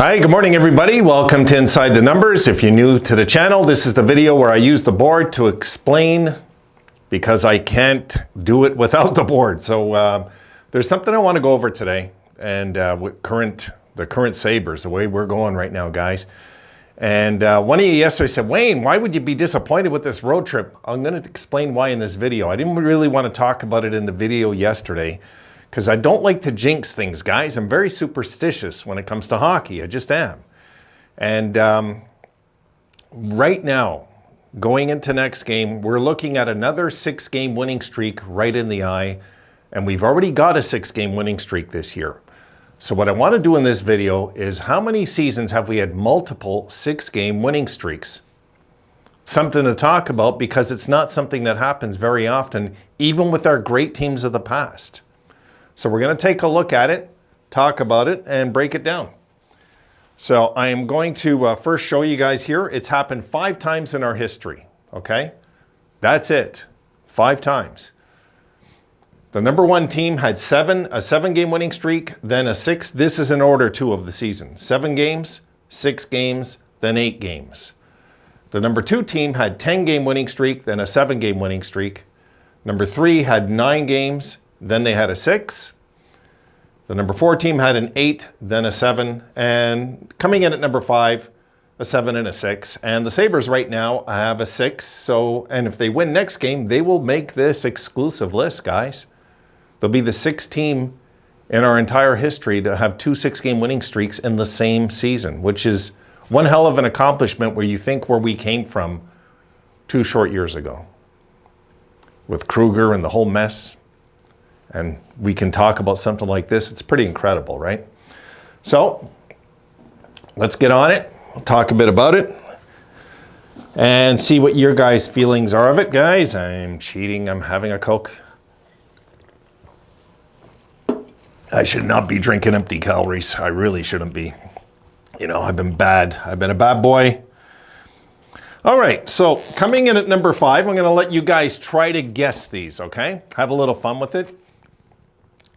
Hi, good morning everybody. Welcome to Inside the Numbers. If you're new to the channel, this is the video where I use the board to explain because I can't do it without the board. So there's something I want to go over today, and with the current Sabres, the way we're going right now, guys. And one of you yesterday said, Wayne, why would you be disappointed with this road trip? I'm going to explain why in this video. I didn't really want to talk about it in the video yesterday, because I don't like to jinx things, guys. I'm very superstitious when it comes to hockey. I just am. And right now, going into next game, we're looking at another 6-game winning streak right in the eye. And we've already got a 6-game winning streak this year. So what I want to do in this video is how many seasons have we had multiple 6-game winning streaks? Something to talk about, because it's not something that happens very often, even with our great teams of the past. So we're going to take a look at it, talk about it, and break it down. So I am going to first show you guys here. It's happened 5 times in our history, okay? That's it, 5 times. The number 1 team had a 7-game winning streak, then a 6. This is in order, too, of the season. 7 games, 6 games, then 8 games. The number 2 team had 10-game winning streak, then a 7-game winning streak. Number 3 had 9 games, then they had a 6. The number 4 team had an 8, then a 7. And coming in at number 5, a 7 and a 6. And the Sabres right now have a 6. So, and if they win next game, they will make this exclusive list, guys. They'll be the 6th team in our entire history to have 2 6-game winning streaks in the same season, which is one hell of an accomplishment where you think where we came from 2 short years ago. With Kruger and the whole mess. And we can talk about something like this. It's pretty incredible, right? So let's get on it. We'll talk a bit about it and see what your guys' feelings are of it. Guys, I'm cheating. I'm having a Coke. I should not be drinking empty calories. I really shouldn't be. You know, I've been bad. I've been a bad boy. All right, so coming in at number 5, I'm going to let you guys try to guess these, okay? Have a little fun with it.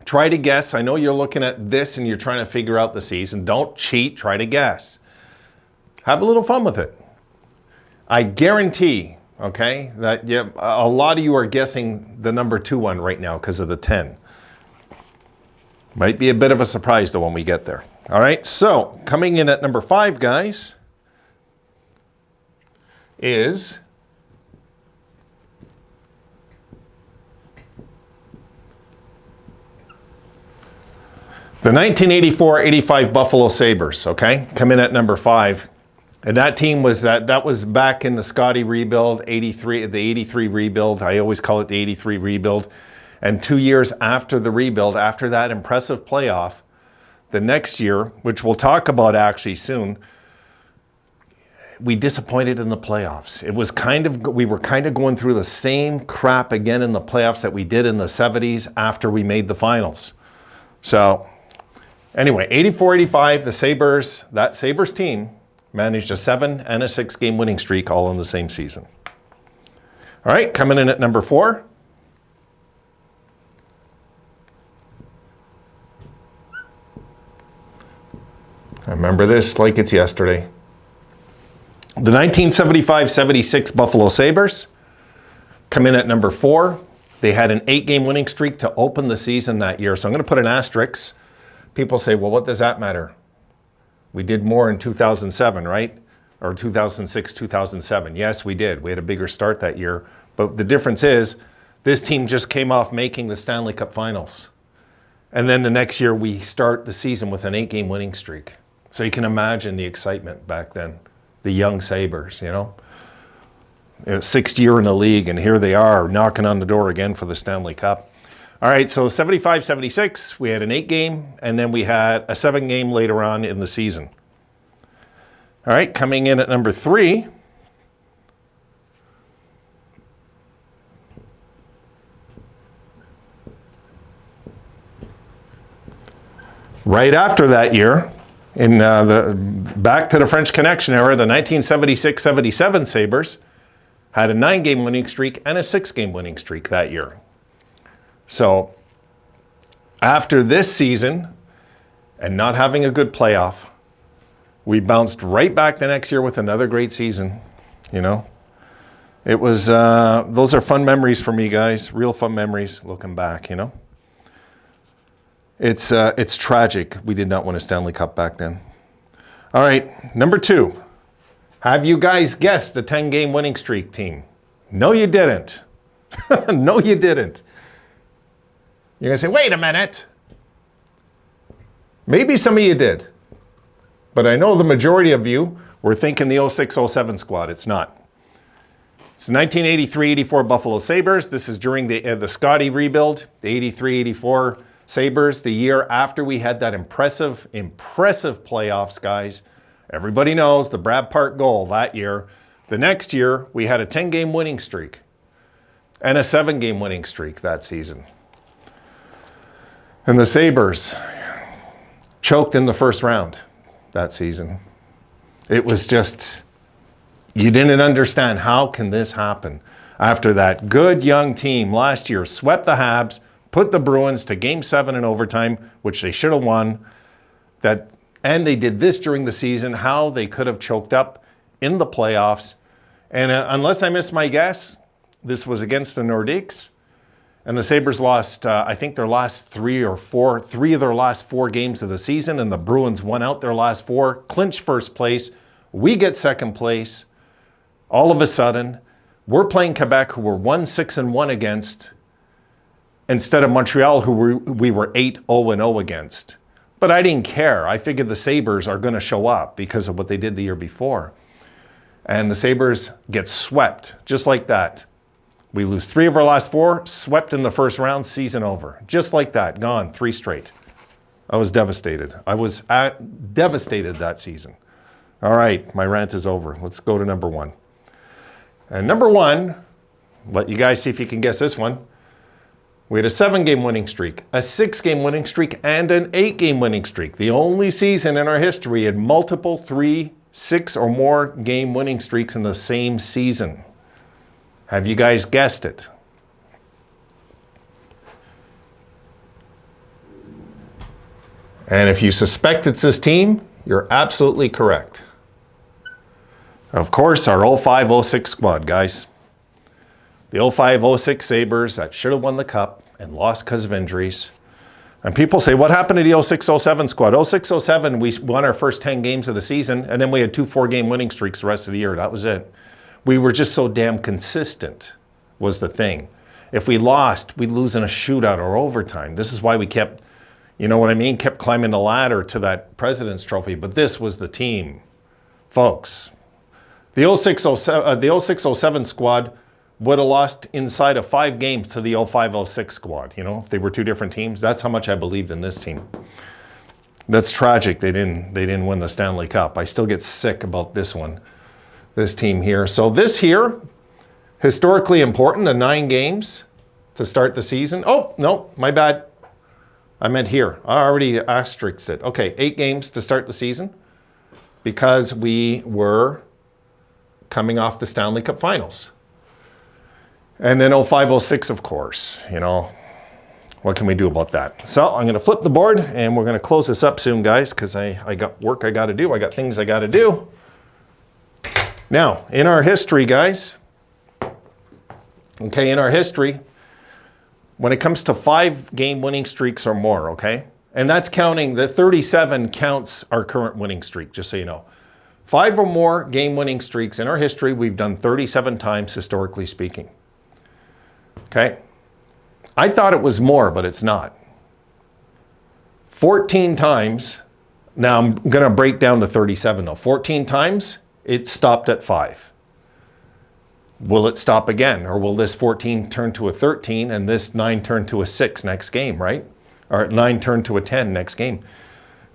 Try to guess. I know you're looking at this and you're trying to figure out the season. Don't cheat. Try to guess. Have a little fun with it. I guarantee, okay, that a lot of you are guessing the number 2 one right now because of the 10. Might be a bit of a surprise though when we get there. All right, so coming in at number 5, guys, is the 1984-85 Buffalo Sabres, okay? Come in at number 5. And that team was that was back in the Scotty rebuild, the 83 rebuild. I always call it the 83 rebuild. And 2 years after the rebuild, after that impressive playoff, the next year, which we'll talk about actually soon, we disappointed in the playoffs. We were kind of going through the same crap again in the playoffs that we did in the 70s after we made the finals. So anyway, 84-85, the Sabres, that Sabres team managed a 7 and a 6-game winning streak all in the same season. All right, coming in at number 4. I remember this like it's yesterday. The 1975-76 Buffalo Sabres come in at number 4. They had an 8-game winning streak to open the season that year. So I'm going to put an asterisk. People say, well, what does that matter? We did more in 2007, right? Or 2006, 2007. Yes, we did. We had a bigger start that year. But the difference is this team just came off making the Stanley Cup Finals. And then the next year we start the season with an 8-game winning streak. So you can imagine the excitement back then. The young Sabres, you know. 6th year in the league, and here they are knocking on the door again for the Stanley Cup. All right, so 75-76, we had an 8-game, and then we had a 7-game later on in the season. All right, coming in at number 3. Right after that year, in back to the French Connection era, the 1976-77 Sabres had a 9-game winning streak and a 6-game winning streak that year. So after this season and not having a good playoff, We bounced right back the next year with another great season, you know. It was, those are fun memories for me, guys. Real fun memories looking back, you know. It's tragic. We did not win a Stanley Cup back then. All right, number 2. Have you guys guessed the 10-game winning streak team? No, you didn't. No, you didn't. You're going to say, wait a minute. Maybe some of you did. But I know the majority of you were thinking the 06-07 squad. It's not. It's the 1983-84 Buffalo Sabres. This is during the Scotty rebuild, the 83-84 Sabres, the year after we had that impressive playoffs, guys. Everybody knows the Brad Park goal that year. The next year, we had a 10-game winning streak and a 7-game winning streak that season. And the Sabres choked in the first round that season. It was just, you didn't understand, how can this happen? After that good young team last year swept the Habs, put the Bruins to Game 7 in overtime, which they should have won, and they did this during the season, how they could have choked up in the playoffs. And unless I miss my guess, this was against the Nordiques. And the Sabres lost, I think, their last 3 of their last 4 games of the season, and the Bruins won out their last 4, clinched first place. We get second place. All of a sudden, we're playing Quebec, who we're 1-6-1 against, instead of Montreal, who we were 8-0-0 against. But I didn't care. I figured the Sabres are going to show up because of what they did the year before. And the Sabres get swept, just like that. We lose 3 of our last 4, swept in the first round, season over. Just like that, gone, 3 straight. I was devastated. I was devastated that season. All right, my rant is over. Let's go to number 1. And number 1, let you guys see if you can guess this one. We had a 7-game winning streak, a 6-game winning streak, and an 8-game winning streak. The only season in our history had multiple 3, 6, or more game winning streaks in the same season. Have you guys guessed it? And if you suspect it's this team, you're absolutely correct. Of course, our 05-06 squad, guys. The 05-06 Sabres that should have won the Cup and lost because of injuries. And people say, what happened to the 06-07 squad? 06-07, we won our first 10 games of the season, and then we had 2 4-game winning streaks the rest of the year. That was it. We were just so damn consistent, was the thing. If we lost, we'd lose in a shootout or overtime. This is why we kept, you know what I mean, kept climbing the ladder to that President's Trophy. But this was the team, folks. The 06-07 squad would have lost inside of 5 games to the 05-06 squad. You know, if they were 2 different teams, that's how much I believed in this team. That's tragic. They didn't win the Stanley Cup. I still get sick about this one. This team here. So this here, historically important, the 9 games to start the season. Oh, no, my bad. I meant here. I already asterisked it. Okay, 8 games to start the season because we were coming off the Stanley Cup finals. And then 05-06, of course, you know, what can we do about that? So I'm going to flip the board and we're going to close this up soon, guys, because I got work I got to do. I got things I got to do. Now, in our history, guys, okay, in our history, when it comes to 5-game winning streaks or more, okay, and that's counting, the 37 counts our current winning streak, just so you know. 5 or more game winning streaks in our history, we've done 37 times, historically speaking. Okay? I thought it was more, but it's not. 14 times, now I'm going to break down to 37 though. 14 times, it stopped at 5. Will it stop again? Or will this 14 turn to a 13 and this 9 turn to a 6 next game, right? Or 9 turn to a 10 next game.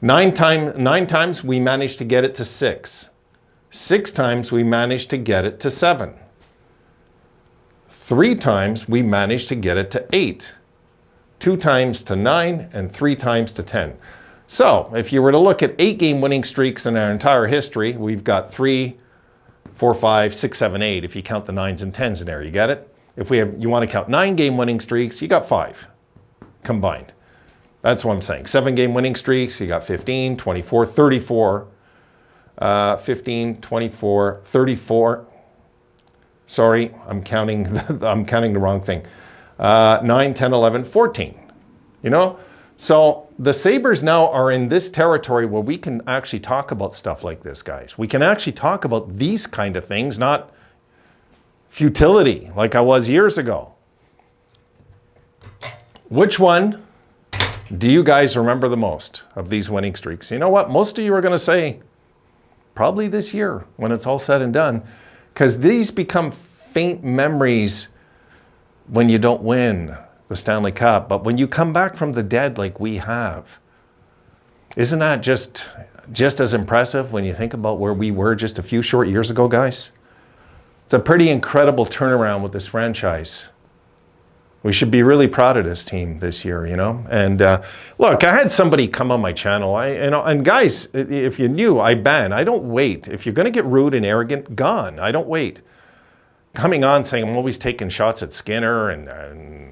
9 times we managed to get it to 6. 6 times we managed to get it to 7. 3 times we managed to get it to 8. 2 times to 9 and 3 times to 10. So if you were to look at 8-game winning streaks in our entire history, we've got 3, 4, 5, 6, 7, 8, if you count the 9s and 10s in there, you get it? If you want to count 9-game winning streaks, you got 5 combined. That's what I'm saying. 7-game winning streaks, you got 15, 24, 34. 15, 24, 34. Sorry, I'm counting the wrong thing. 9, 10, 11, 14. You know? So the Sabres now are in this territory where we can actually talk about stuff like this, guys. We can actually talk about these kind of things, not futility like I was years ago. Which one do you guys remember the most of these winning streaks? You know what? Most of you are going to say probably this year when it's all said and done, because these become faint memories when you don't win the Stanley Cup. But when you come back from the dead like we have, isn't that just as impressive when you think about where we were just a few short years ago, guys? It's a pretty incredible turnaround with this franchise. We should be really proud of this team this year, you know? And look, I had somebody come on my channel. And guys, if you knew, I don't wait. If you're going to get rude and arrogant, gone. I don't wait. Coming on saying I'm always taking shots at Skinner and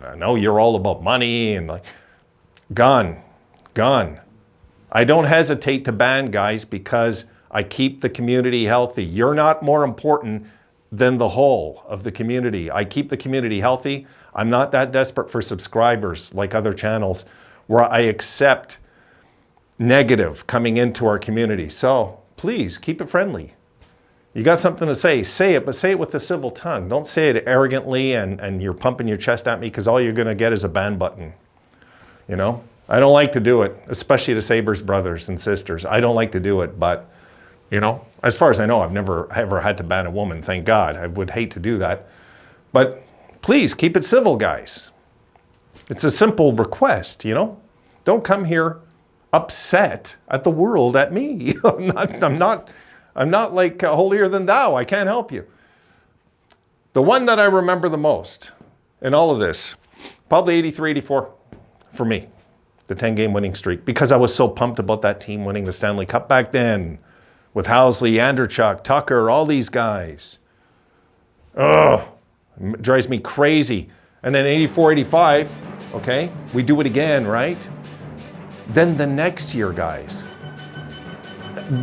I know you're all about money and like, gone. I don't hesitate to ban guys because I keep the community healthy. You're not more important than the whole of the community. I keep the community healthy. I'm not that desperate for subscribers like other channels where I accept negative coming into our community. So please keep it friendly. You got something to say it, but say it with a civil tongue. Don't say it arrogantly and you're pumping your chest at me because all you're going to get is a ban button. You know, I don't like to do it, especially to Sabres brothers and sisters. I don't like to do it, but you know, as far as I know, I've never ever had to ban a woman. Thank God. I would hate to do that. But please keep it civil, guys. It's a simple request, you know? Don't come here upset at the world at me. I'm not like holier than thou. I can't help you. The one that I remember the most in all of this, probably 83, 84 for me, the 10-game winning streak, because I was so pumped about that team winning the Stanley Cup back then with Housley, Andrechuk, Tucker, all these guys. Ugh. It drives me crazy. And then 84, 85, okay, we do it again, right? Then the next year, guys,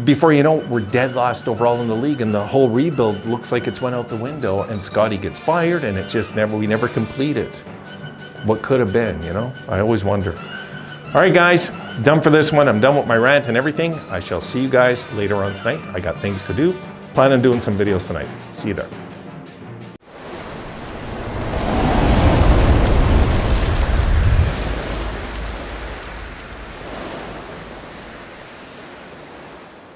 before you know it, we're dead last overall in the league and the whole rebuild looks like it's went out the window and Scotty gets fired and it just we never complete it. What could have been, you know? I always wonder. All right, guys, done for this one. I'm done with my rant and everything. I shall see you guys later on tonight. I got things to do. Plan on doing some videos tonight. See you there.